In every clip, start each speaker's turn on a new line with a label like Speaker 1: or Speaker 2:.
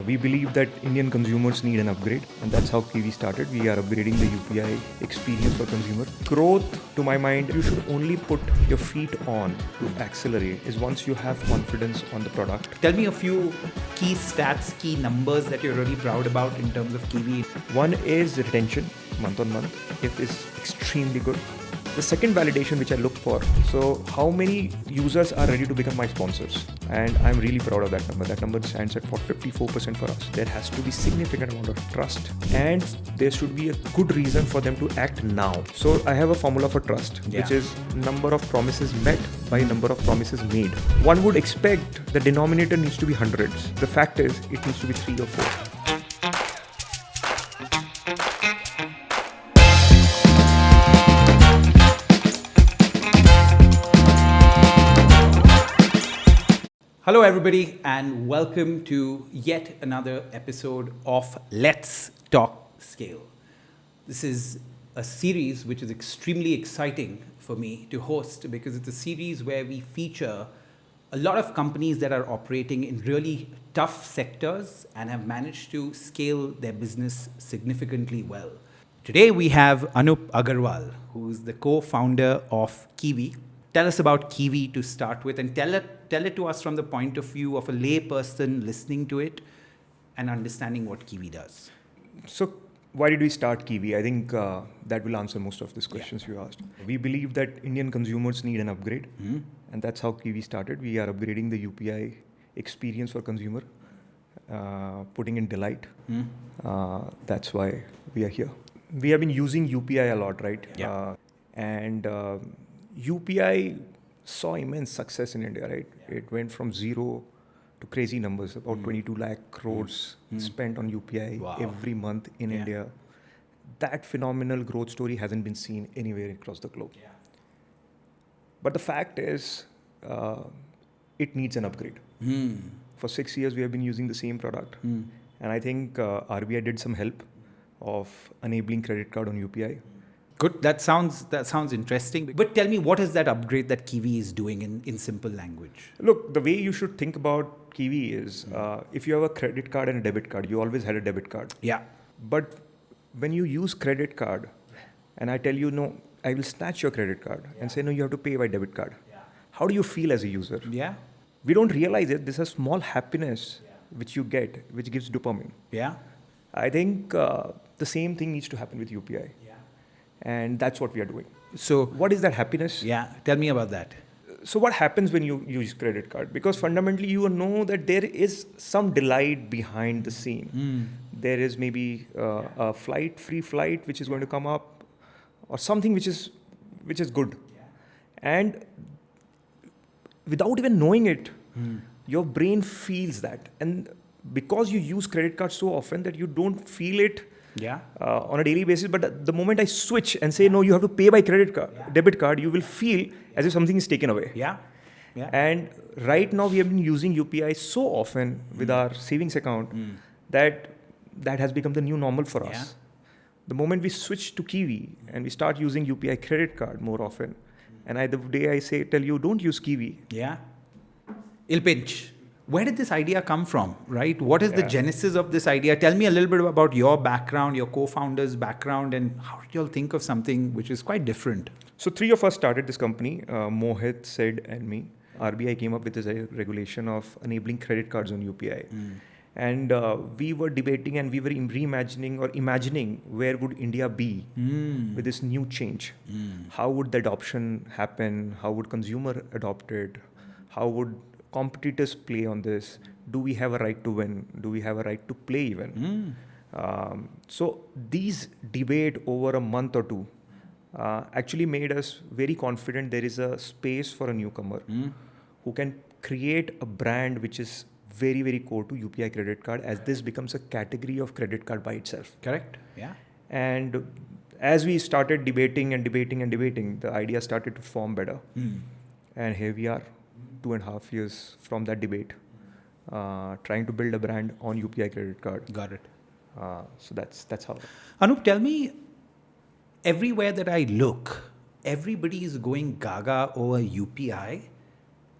Speaker 1: We believe that Indian consumers need an upgrade, and that's how Kiwi started. We are upgrading the UPI experience for consumer. Growth, to my mind, you should only put your feet on to accelerate is once you have confidence on the product.
Speaker 2: Tell me a few key stats, key numbers that you're really proud about in terms of Kiwi.
Speaker 1: One is retention, month on month, if is extremely good. The second validation which I look for, so how many users are ready to become my sponsors? And I'm really proud of that number. That number stands at 54% for us. There has to be significant amount of trust and there should be a good reason for them to act now. So I have a formula for trust, which is number of promises met by number of promises made. One would expect the denominator needs to be hundreds. The fact is it needs to be 3 or 4.
Speaker 2: Hello everybody and welcome to yet another episode of Let's Talk Scale. This is a series which is extremely exciting for me to host because it's a series where we feature a lot of companies that are operating in really tough sectors and have managed to scale their business significantly well. Today we have Anup Aggarwal, who is the co-founder of Kiwi. Tell us about Kiwi to start with and tell it to us from the point of view of a lay person listening to it and understanding what Kiwi does.
Speaker 1: So why did we start Kiwi? I think that will answer most of these questions you asked. We believe that Indian consumers need an upgrade and that's how Kiwi started. We are upgrading the UPI experience for consumer, putting in delight. That's why we are here. We have been using UPI a lot, right?
Speaker 2: Yeah.
Speaker 1: UPI saw immense success in India, right? It went from zero to crazy numbers, about 22 lakh crores spent on UPI every month in India. That phenomenal growth story hasn't been seen anywhere across the globe.
Speaker 2: Yeah.
Speaker 1: But the fact is, it needs an upgrade. For 6 years, we have been using the same product. And I think RBI did some help of enabling credit card on UPI.
Speaker 2: Good. That sounds interesting. But tell me, what is that upgrade that Kiwi is doing in simple language?
Speaker 1: Look, the way you should think about Kiwi is if you have a credit card and a debit card, you always had a debit card.
Speaker 2: Yeah.
Speaker 1: But when you use credit card and I tell you, no, I will snatch your credit card and say, no, you have to pay by debit card. How do you feel as a user?
Speaker 2: Yeah.
Speaker 1: We don't realize it. This is a small happiness which you get, which gives dopamine.
Speaker 2: Yeah.
Speaker 1: I think the same thing needs to happen with UPI. And that's what we are doing.
Speaker 2: So
Speaker 1: what is that happiness?
Speaker 2: yeah, tell me about that.
Speaker 1: So what happens when you use credit card? Because fundamentally you know that there is some delight behind the scene. There is maybe a free flight which is going to come up or something which is good. And without even knowing it, your brain feels that. And because you use credit card so often that you don't feel it on a daily basis, but the moment I switch and say, no, you have to pay by credit card, debit card, you will feel as if something is taken away. And right now we have been using UPI so often with our savings account that has become the new normal for us. The moment we switch to Kiwi and we start using UPI credit card more often, and the day I tell you, don't use Kiwi.
Speaker 2: It'll pinch. Where did this idea come from, right? What is the genesis of this idea? Tell me a little bit about your background, your co-founder's background, and how did you all think of something which is quite different?
Speaker 1: So 3 of us started this company, Mohit, Sid, and me. RBI came up with this regulation of enabling credit cards on UPI. And we were debating and we were reimagining or imagining where would India be with this new change. How would the adoption happen? How would consumer adopt it? How would competitors play on this? Do we have a right to win? Do we have a right to play even? So these debate over a month or two actually made us very confident there is a space for a newcomer who can create a brand which is very, very core to UPI credit card as this becomes a category of credit card by itself.
Speaker 2: Correct. Yeah.
Speaker 1: And as we started debating, the idea started to form better. And here we are. 2.5 years from that debate, trying to build a brand on UPI credit card.
Speaker 2: Got it.
Speaker 1: So that's how.
Speaker 2: Anup, tell me, everywhere that I look, everybody is going gaga over UPI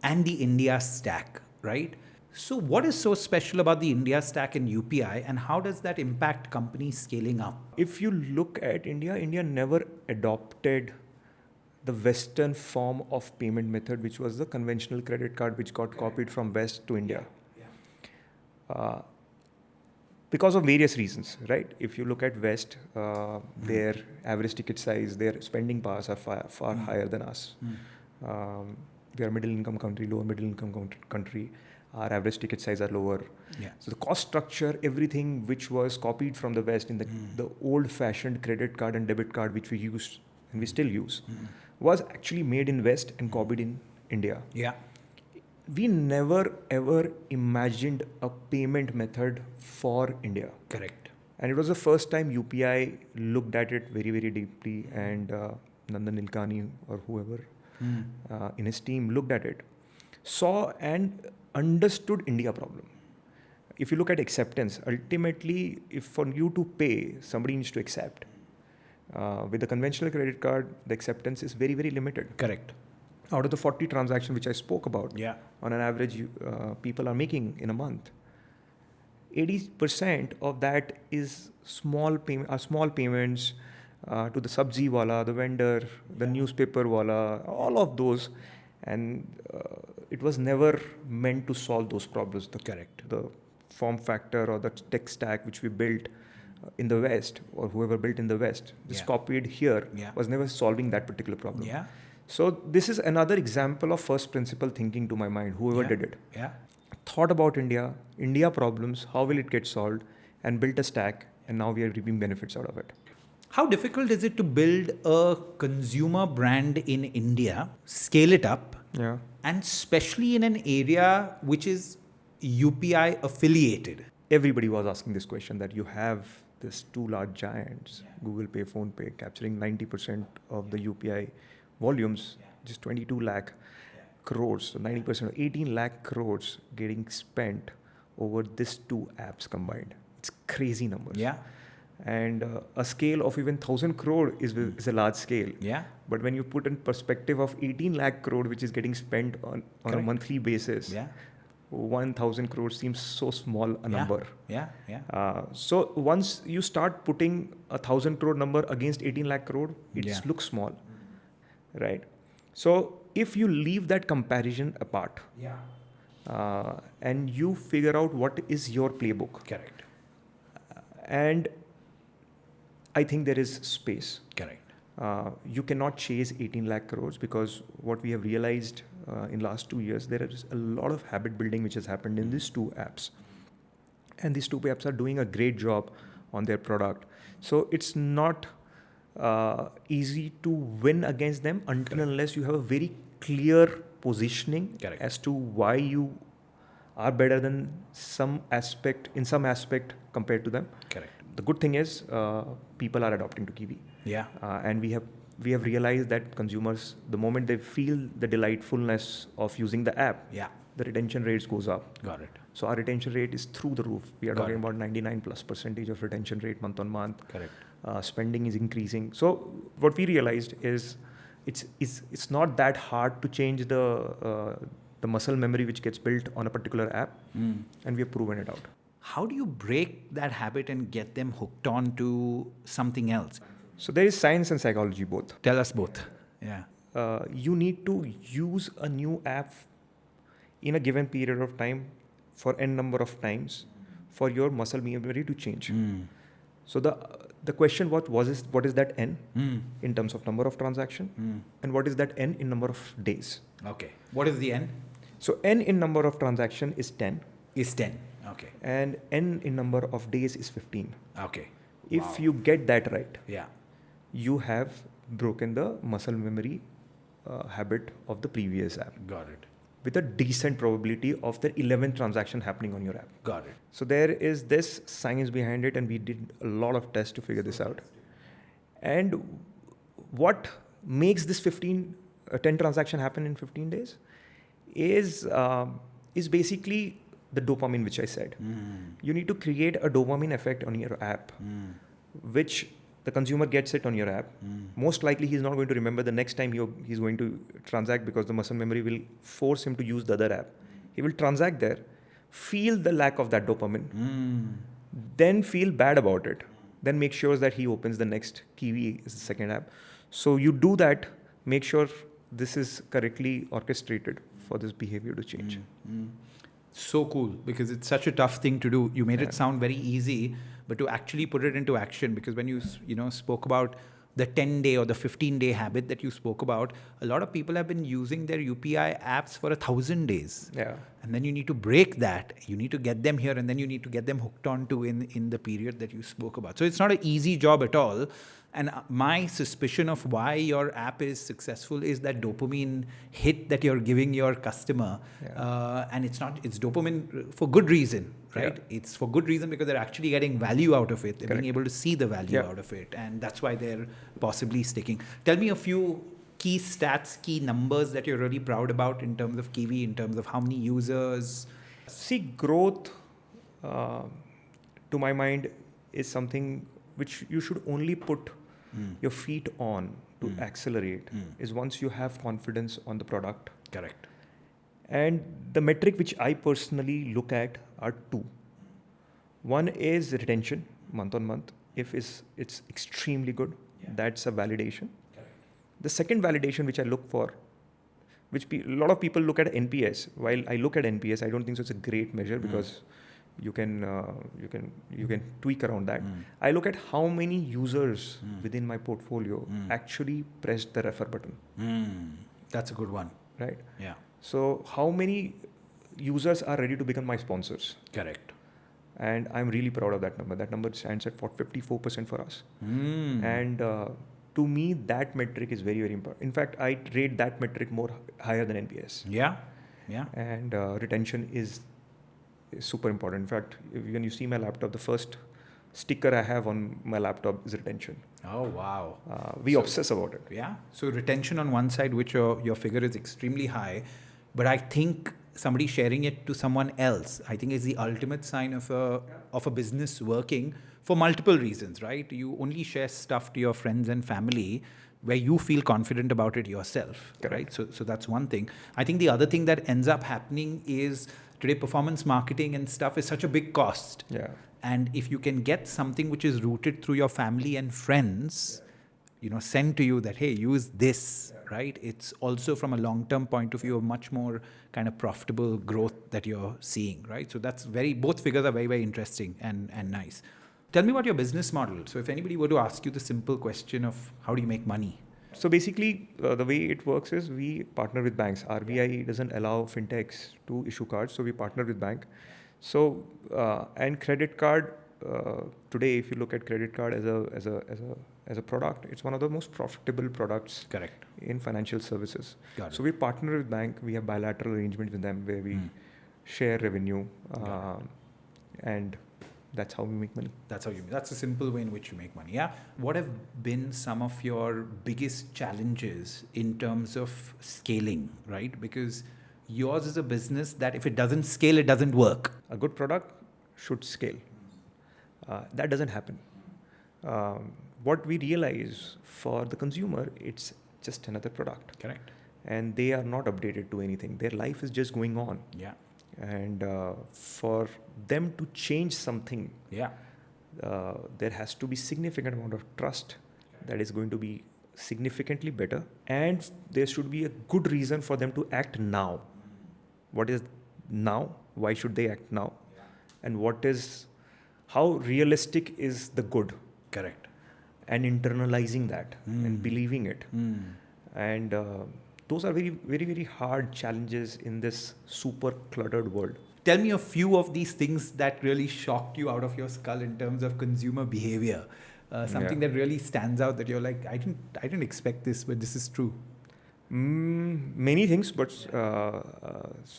Speaker 2: and the India stack, right? So what is so special about the India stack and UPI, and how does that impact companies scaling up?
Speaker 1: If you look at India, India never adopted the Western form of payment method, which was the conventional credit card, which got copied from West to India. Uh, because of various reasons, right? If you look at West, their average ticket size, their spending powers are far higher than us. We are middle income country, lower middle income country. Our average ticket size are lower.
Speaker 2: Yeah.
Speaker 1: So the cost structure, everything which was copied from the West in the old-fashioned credit card and debit card which we used and we still use, was actually made in West and copied in India.
Speaker 2: Yeah.
Speaker 1: We never ever imagined a payment method for India.
Speaker 2: Correct.
Speaker 1: And it was the first time UPI looked at it very, very deeply, and Nandan Nilekani or whoever in his team looked at it, saw and understood India problem. If you look at acceptance, ultimately, if for you to pay, somebody needs to accept. With the conventional credit card, the acceptance is very, very limited.
Speaker 2: Correct.
Speaker 1: Out of the 40 transactions which I spoke about,
Speaker 2: Yeah.
Speaker 1: on an average, people are making in a month, 80% of that is small payments to the sabzi wala, the vendor, the newspaper wala, all of those, and it was never meant to solve those problems.
Speaker 2: Correct.
Speaker 1: The form factor or the tech stack which we built in the West, or whoever built in the West, just copied here, was never solving that particular problem.
Speaker 2: Yeah.
Speaker 1: So this is another example of first principle thinking to my mind, whoever did it.
Speaker 2: Yeah.
Speaker 1: Thought about India problems, how will it get solved, and built a stack, and now we are reaping benefits out of it.
Speaker 2: How difficult is it to build a consumer brand in India, scale it up, and especially in an area which is UPI affiliated?
Speaker 1: Everybody was asking this question, that you have these two large giants, Google Pay, Phone Pay, capturing 90% of the UPI volumes, just 22 lakh crores, so 90%, 18 lakh crores getting spent over these two apps combined. It's crazy numbers.
Speaker 2: Yeah.
Speaker 1: And a scale of even 1,000 crore is a large scale.
Speaker 2: Yeah.
Speaker 1: But when you put in perspective of 18 lakh crore, which is getting spent on a monthly basis, 1,000 crore seems so small a number. So once you start putting 1,000 crore number against 18 lakh crore, it looks small, right? So if you leave that comparison apart, and you figure out what is your playbook,
Speaker 2: Correct.
Speaker 1: And I think there is space.
Speaker 2: Correct.
Speaker 1: You cannot chase 18 lakh crores, because what we have realized in last 2 years, there is a lot of habit building which has happened in these two apps. And these two apps are doing a great job on their product. So it's not easy to win against them until unless you have a very clear positioning as to why you are better than in some aspect compared to them.
Speaker 2: Correct.
Speaker 1: The good thing is people are adopting to Kiwi. And we have realized that consumers, the moment they feel the delightfulness of using the app, the retention rates goes up.
Speaker 2: Got it.
Speaker 1: So our retention rate is through the roof. We are talking about 99+% of retention rate month on month.
Speaker 2: Correct.
Speaker 1: Spending is increasing. So what we realized is it's not that hard to change the muscle memory which gets built on a particular app, and we have proven it out.
Speaker 2: How do you break that habit and get them hooked on to something else?
Speaker 1: So there is science and psychology both.
Speaker 2: Tell us both.
Speaker 1: You need to use a new app in a given period of time for n number of times for your muscle memory to change. So the question what is that n in terms of number of transaction, and what is that n in number of days?
Speaker 2: Okay. What is the n?
Speaker 1: So n in number of transaction is 10.
Speaker 2: Is 10. Okay.
Speaker 1: And n in number of days is 15.
Speaker 2: Okay.
Speaker 1: If you get that right,
Speaker 2: Yeah.
Speaker 1: you have broken the muscle memory habit of the previous app,
Speaker 2: Got it.
Speaker 1: with a decent probability of the 11th transaction happening on your app.
Speaker 2: Got it.
Speaker 1: So there is this science behind it, and we did a lot of tests to figure this out. And what makes this 10 transaction happen in 15 days is basically the dopamine which I said. You need to create a dopamine effect on your app, which the consumer gets it on your app. Most likely he's not going to remember the next time he's going to transact, because the muscle memory will force him to use the other app. He will transact there, feel the lack of that dopamine, then feel bad about it, then make sure that he opens the next Kiwi is the second app. So you do that, make sure this is correctly orchestrated for this behavior to change.
Speaker 2: So cool, because it's such a tough thing to do. You made
Speaker 1: Yeah.
Speaker 2: it sound very easy, but to actually put it into action, because when you spoke about the 10-day or the 15-day habit that you spoke about, a lot of people have been using their UPI apps for 1,000 days.
Speaker 1: Yeah.
Speaker 2: And then you need to break that. You need to get them here, and then you need to get them hooked onto in the period that you spoke about. So it's not an easy job at all. And my suspicion of why your app is successful is that dopamine hit that you're giving your customer. And it's dopamine for good reason, right?
Speaker 1: Yeah.
Speaker 2: It's for good reason because they're actually getting value out of it. They're
Speaker 1: Correct.
Speaker 2: being able to see the value
Speaker 1: Yeah.
Speaker 2: out of it. And that's why they're possibly sticking. Tell me a few key stats, key numbers that you're really proud about in terms of Kiwi, in terms of how many users.
Speaker 1: See, growth, to my mind, is something which you should only put your feet on to accelerate, is once you have confidence on the product.
Speaker 2: Correct.
Speaker 1: And the metric which I personally look at are two. One is retention, month on month. If it's extremely good, that's a validation. The second validation which I look for, which a lot of people look at NPS. While I look at NPS, I don't think so it's a great measure because you can tweak around that. I look at how many users within my portfolio actually pressed the refer button.
Speaker 2: That's a good one.
Speaker 1: Right.
Speaker 2: Yeah.
Speaker 1: So how many users are ready to become my sponsors?
Speaker 2: Correct.
Speaker 1: And I'm really proud of that number. That number stands at 54% for us. And to me, that metric is very, very important. In fact, I rate that metric more higher than NPS.
Speaker 2: Yeah. Yeah.
Speaker 1: And retention is super important. In fact, when you see my laptop, the first sticker I have on my laptop is retention.
Speaker 2: Oh, wow.
Speaker 1: We obsess about it.
Speaker 2: Yeah. So retention on one side, which your figure is extremely high, but I think somebody sharing it to someone else, I think is the ultimate sign of a business working for multiple reasons, right? You only share stuff to your friends and family where you feel confident about it yourself, right? So that's one thing. I think the other thing that ends up happening is today performance marketing and stuff is such a big cost.
Speaker 1: Yeah.
Speaker 2: And if you can get something which is rooted through your family and friends, send to you that, hey, use this, right? It's also from a long-term point of view, a much more kind of profitable growth that you're seeing, right? So that's both figures are very, very interesting and nice. Tell me about your business model. So if anybody were to ask you the simple question of how do you make money?
Speaker 1: So basically, the way it works is we partner with banks. RBI doesn't allow fintechs to issue cards, so we partner with bank. So and credit card today, if you look at credit card as a product, it's one of the most profitable products.
Speaker 2: Correct.
Speaker 1: In financial services.
Speaker 2: Got it.
Speaker 1: So we partner with bank. We have bilateral arrangements with them where we share revenue, and that's how we make money.
Speaker 2: That's a simple way in which you make money. Yeah. What have been some of your biggest challenges in terms of scaling, right? Because yours is a business that if it doesn't scale, it doesn't work.
Speaker 1: A good product should scale. That doesn't happen. What we realize for the consumer, it's just another product.
Speaker 2: Correct.
Speaker 1: And they are not updated to anything. Their life is just going on.
Speaker 2: Yeah.
Speaker 1: And for them to change something, there has to be significant amount of trust that is going to be significantly better, and there should be a good reason for them to act now. What is now? Why should they act now? And how realistic is the good?
Speaker 2: Correct.
Speaker 1: And internalizing that and believing it. And those are very, very, very hard challenges in this super cluttered world.
Speaker 2: Tell me a few of these things that really shocked you out of your skull in terms of consumer behavior. Something that really stands out that you're like, I didn't expect this, but this is true.
Speaker 1: Many things, but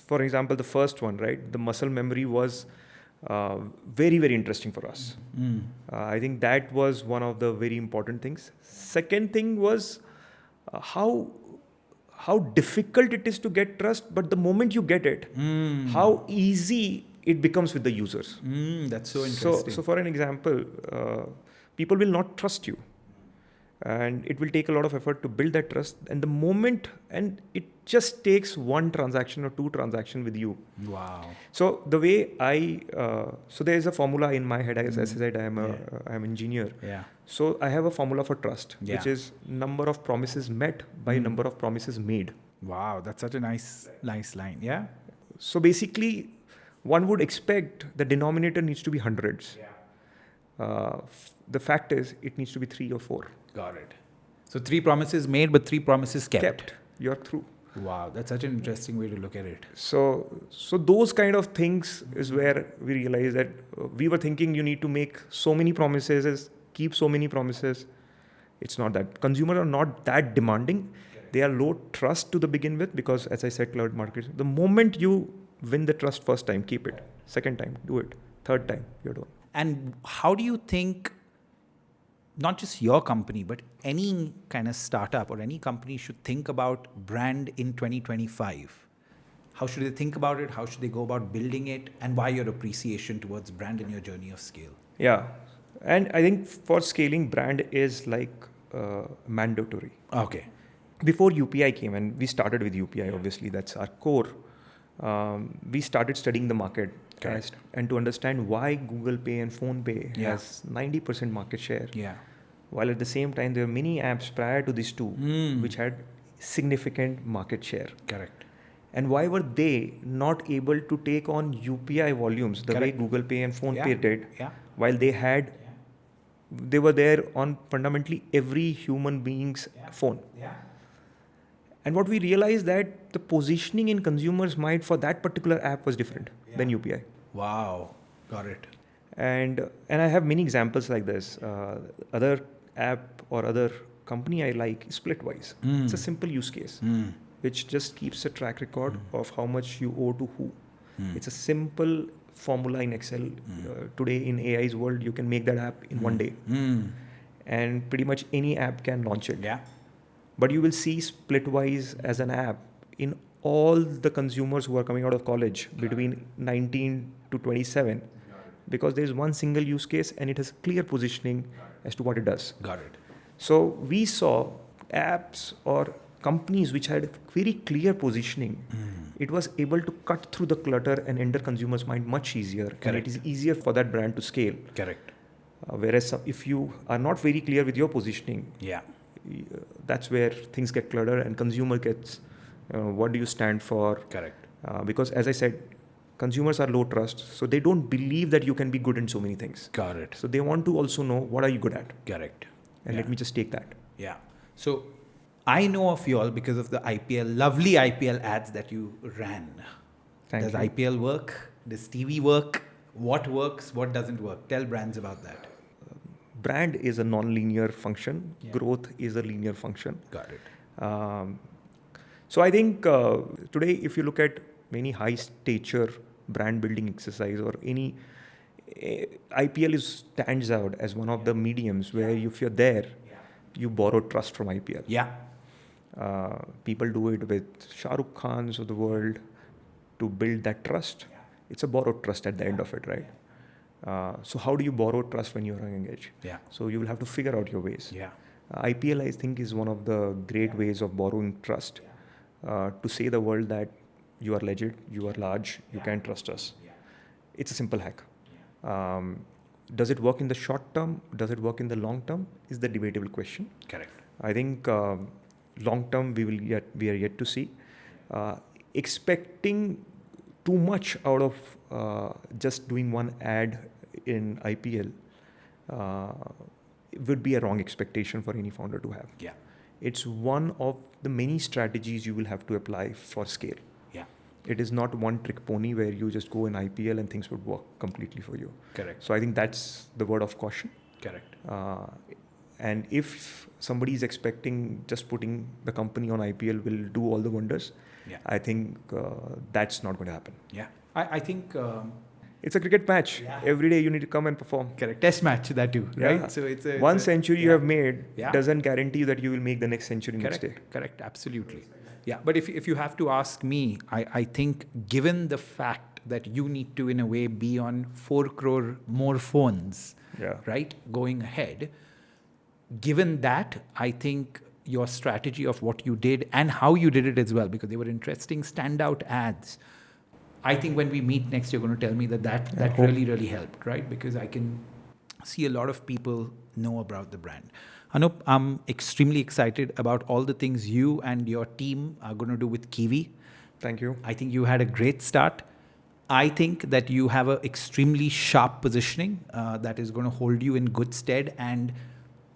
Speaker 1: for example, the first one, right? The muscle memory was very, very interesting for us. I think that was one of the very important things. Second thing was how difficult it is to get trust, but the moment you get it, how easy it becomes with the users.
Speaker 2: That's so interesting.
Speaker 1: So for an example, people will not trust you. And it will take a lot of effort to build that trust. And the moment, and it just takes one transaction or two transactions with you.
Speaker 2: Wow.
Speaker 1: So the way so there is a formula in my head. As I said, I am an engineer.
Speaker 2: Yeah.
Speaker 1: So I have a formula for trust,
Speaker 2: Yeah.
Speaker 1: which is number of promises met by number of promises made.
Speaker 2: Wow, that's such a nice line. Yeah.
Speaker 1: So basically, one would expect the denominator needs to be hundreds. The fact is, it needs to be 3 or 4.
Speaker 2: Got it. So 3 promises made, but 3 promises kept.
Speaker 1: You're through.
Speaker 2: Wow, that's such an interesting way to look at it.
Speaker 1: So those kind of things is where we realize that we were thinking you need to make so many promises, keep so many promises. It's not that. Consumers are not that demanding. They are low trust to the begin with because, as I said, cloud marketing. The moment you win the trust first time, keep it. Second time, do it. Third time, you're done.
Speaker 2: And how do you think, not just your company, but any kind of startup or any company should think about brand in 2025? How should they think about it? How should they go about building it? And why your appreciation towards brand in your journey of scale?
Speaker 1: Yeah. And I think for scaling, brand is like mandatory.
Speaker 2: Okay.
Speaker 1: Before UPI came, and we started with UPI, obviously, that's our core. We started studying the market and to understand why Google Pay and Phone Pay has 90% market share.
Speaker 2: Yeah.
Speaker 1: While at the same time, there were many apps prior to these two which had significant market share.
Speaker 2: Correct.
Speaker 1: And why were they not able to take on UPI volumes the way Google Pay and Phone Pay did?
Speaker 2: Yeah.
Speaker 1: While they were there on fundamentally every human being's phone.
Speaker 2: Yeah.
Speaker 1: And what we realized that the positioning in consumers' mind for that particular app was different than UPI.
Speaker 2: Wow. Got it.
Speaker 1: And I have many examples like this. Other app or other company I like is Splitwise. It's a simple use case which just keeps a track record of how much you owe to who. It's a simple formula in Excel. Today in AI's world, you can make that app in one day. And pretty much any app can launch it.
Speaker 2: Yeah.
Speaker 1: But you will see Splitwise as an app in all the consumers who are coming out of college between 19 to 27 because there is one single use case and it has clear positioning as to what it does.
Speaker 2: Got it.
Speaker 1: So we saw apps or companies which had very clear positioning. It was able to cut through the clutter and enter consumers' mind much easier. And it is easier for that brand to scale.
Speaker 2: Correct.
Speaker 1: Whereas if you are not very clear with your positioning, that's where things get cluttered and consumer gets, what do you stand for?
Speaker 2: Correct.
Speaker 1: Because as I said, consumers are low trust, so they don't believe that you can be good in so many things.
Speaker 2: Got it.
Speaker 1: So they want to also know what are you good at.
Speaker 2: Correct.
Speaker 1: And let me just take that.
Speaker 2: Yeah. So I know of you all because of the lovely IPL ads that you ran. Does IPL work? Does TV work? What works? What doesn't work? Tell brands about that.
Speaker 1: Brand is a non-linear function. Growth is a linear function.
Speaker 2: Got it.
Speaker 1: So I think today, if you look at many high-stature brand building exercise or any IPL stands out as one of the mediums where if you're there, you borrow trust from IPL.
Speaker 2: Yeah.
Speaker 1: People do it with Shah Rukh Khans of the world to build that trust. It's a borrowed trust at the end of it, right? So how do you borrow trust when you're on engage?
Speaker 2: Yeah.
Speaker 1: So you will have to figure out your ways.
Speaker 2: Yeah.
Speaker 1: IPL, I think, is one of the great ways of borrowing trust to say the world that you are legit, you are large, you can trust us. It's a simple hack. Does it work in the short term? Does it work in the long term? Is the debatable question.
Speaker 2: Correct.
Speaker 1: I think long term we are yet to see. Expecting too much out of just doing one ad in IPL would be a wrong expectation for any founder to have.
Speaker 2: Yeah.
Speaker 1: It's one of the many strategies you will have to apply for scale.
Speaker 2: Yeah.
Speaker 1: It is not one trick pony where you just go in IPL and things would work completely for you.
Speaker 2: Correct.
Speaker 1: So I think that's the word of caution.
Speaker 2: Correct.
Speaker 1: And if somebody is expecting just putting the company on IPL will do all the wonders, I think that's not going to happen.
Speaker 2: Yeah. I think...
Speaker 1: it's a cricket match. Yeah. Every day you need to come and perform.
Speaker 2: Correct. Test match, that too, right? So it's
Speaker 1: one century you have made doesn't guarantee that you will make the next century next day.
Speaker 2: Correct. Absolutely. Yeah. But if you have to ask me, I think given the fact that you need to, in a way, be on 4 crore more phones, right, going ahead, given that, I think your strategy of what you did and how you did it as well, because they were interesting standout ads. I think when we meet next, you're going to tell me that really, really helped, right? Because I can see a lot of people know about the brand. Anup, I'm extremely excited about all the things you and your team are going to do with Kiwi.
Speaker 1: Thank you.
Speaker 2: I think you had a great start. I think that you have an extremely sharp positioning that is going to hold you in good stead. And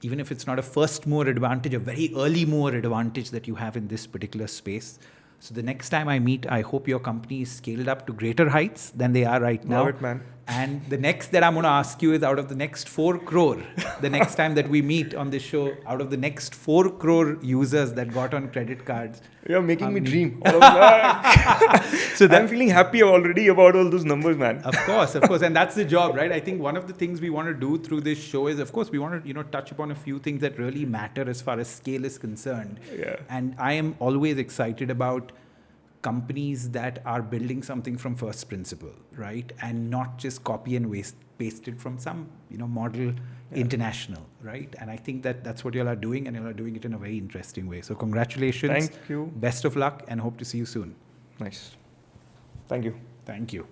Speaker 2: even if it's not a first mover advantage, a very early mover advantage that you have in this particular space. So the next time I meet, I hope your company is scaled up to greater heights than they are right now.
Speaker 1: Love it, man.
Speaker 2: And the next that I'm going to ask you is, out of the next 4 crore, the next time that we meet on this show, out of the next 4 crore users that got on credit cards.
Speaker 1: You're making me dream. All of that. So I'm feeling happy already about all those numbers, man.
Speaker 2: Of course. And that's the job, right? I think one of the things we want to do through this show is, of course, we want to, touch upon a few things that really matter as far as scale is concerned.
Speaker 1: Yeah.
Speaker 2: And I am always excited about companies that are building something from first principle, right? And not just copy and paste it from some, model international, right? And I think that's what you all are doing, and you all are doing it in a very interesting way. So congratulations.
Speaker 1: Thank you.
Speaker 2: Best of luck, and hope to see you soon.
Speaker 1: Nice. Thank you.
Speaker 2: Thank you.